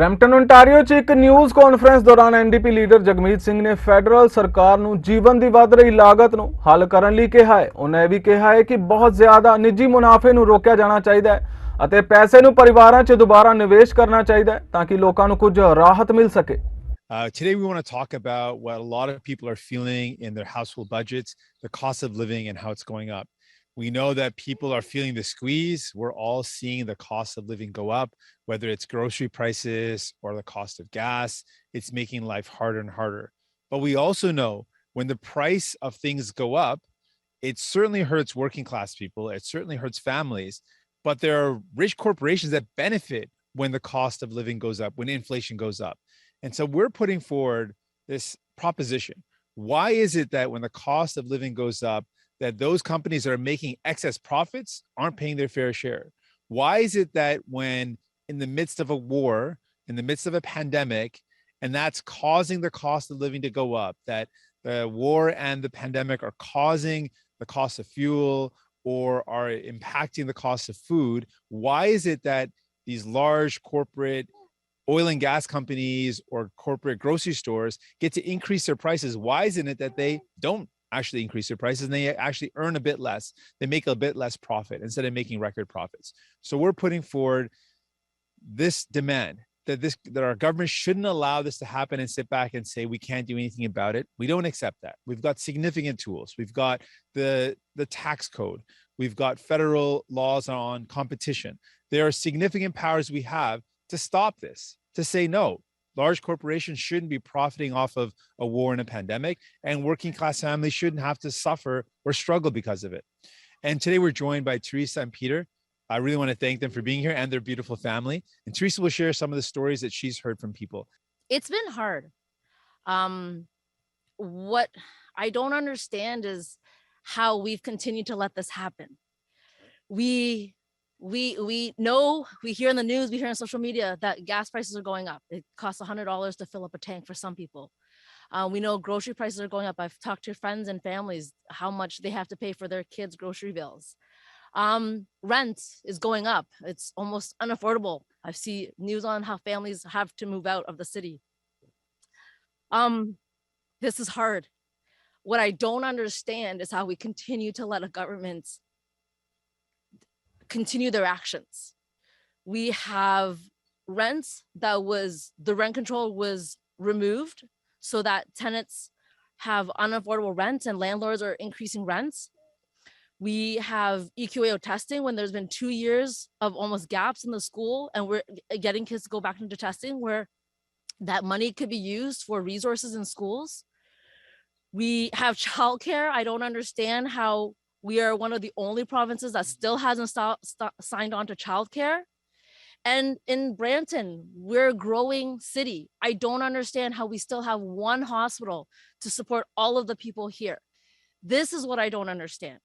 Brampton Ontario 'ਚ ਇੱਕ news conference ਦੌਰਾਨ ਐਨਡੀਪੀ ਲੀਡਰ ਜਗਮੀਤ ਸਿੰਘ ਨੇ ਫੈਡਰਲ ਸਰਕਾਰ ਨੂੰ ਜੀਵਨ ਦੀ ਵੱਧ ਰਹੀ ਲਾਗਤ ਨੂੰ ਹੱਲ ਕਰਨ ਲਈ ਕਿਹਾ ਹੈ। ਉਹਨਾਂ ਇਹ ਵੀ ਕਿਹਾ ਹੈ ਕਿ ਬਹੁਤ ਜ਼ਿਆਦਾ ਨਿੱਜੀ ਮੁਨਾਫੇ ਨੂੰ ਰੋਕਿਆ ਜਾਣਾ ਚਾਹੀਦਾ ਹੈ ਅਤੇ ਪੈਸੇ ਨੂੰ ਪਰਿਵਾਰਾਂ 'ਚ ਦੁਬਾਰਾ ਨਿਵੇਸ਼ ਕਰਨਾ ਚਾਹੀਦਾ ਹੈ ਤਾਂ ਕਿ ਲੋਕਾਂ ਨੂੰ ਕੁਝ ਰਾਹਤ ਮਿਲ ਸਕੇ। Today, we want to talk about what a lot of people are feeling in their household budgets, the cost of living, and how it's going up. We know that people are feeling the squeeze. We're all seeing the cost of living go up, whether it's grocery prices or the cost of gas. It's making life harder and harder. But we also know when the price of things go up, it certainly hurts working class people. It certainly hurts families. But there are rich corporations that benefit when the cost of living goes up, when inflation goes up. And so we're putting forward this proposition. Why is it that when the cost of living goes up, that those companies that are making excess profits aren't paying their fair share? Why is it that when in the midst of a war, in the midst of a pandemic, and that's causing the cost of living to go up, that the war and the pandemic are causing the cost of fuel or are impacting the cost of food, why is it that these large corporate oil and gas companies or corporate grocery stores get to increase their prices? Why isn't it that they don't actually increase their prices and they actually earn a bit less? They make a bit less profit instead of making record profits. So we're putting forward this demand that our government shouldn't allow this to happen and sit back and say we can't do anything about it. We don't accept that. We've got significant tools. We've got the tax code. We've got federal laws on competition. There are significant powers we have to stop this, to say no. Large corporations shouldn't be profiting off of a war and a pandemic, and working class families shouldn't have to suffer or struggle because of it. And today we're joined by Teresa and Peter. I really want to thank them for being here and their beautiful family. And Teresa will share some of the stories that she's heard from people. It's been hard. What I don't understand is how we've continued to let this happen. We know, we hear in the news, we hear on social media that gas prices are going up. It costs $100 to fill up a tank for some people. We know grocery prices are going up. I've talked to friends and families how much they have to pay for their kids' grocery bills. Rent is going up. It's almost unaffordable. I see news on how families have to move out of the city. This is hard. What I don't understand is how we continue to let a government continue their actions. We have rents the rent control was removed so that tenants have unaffordable rents and landlords are increasing rents. We have EQAO testing when there's been 2 years of almost gaps in the school and we're getting kids to go back into testing where that money could be used for resources in schools. We have childcare. I don't understand how we are one of the only provinces that still hasn't signed on to childcare. And in Brampton, we're a growing city. I don't understand how we still have one hospital to support all of the people here. This is what I don't understand.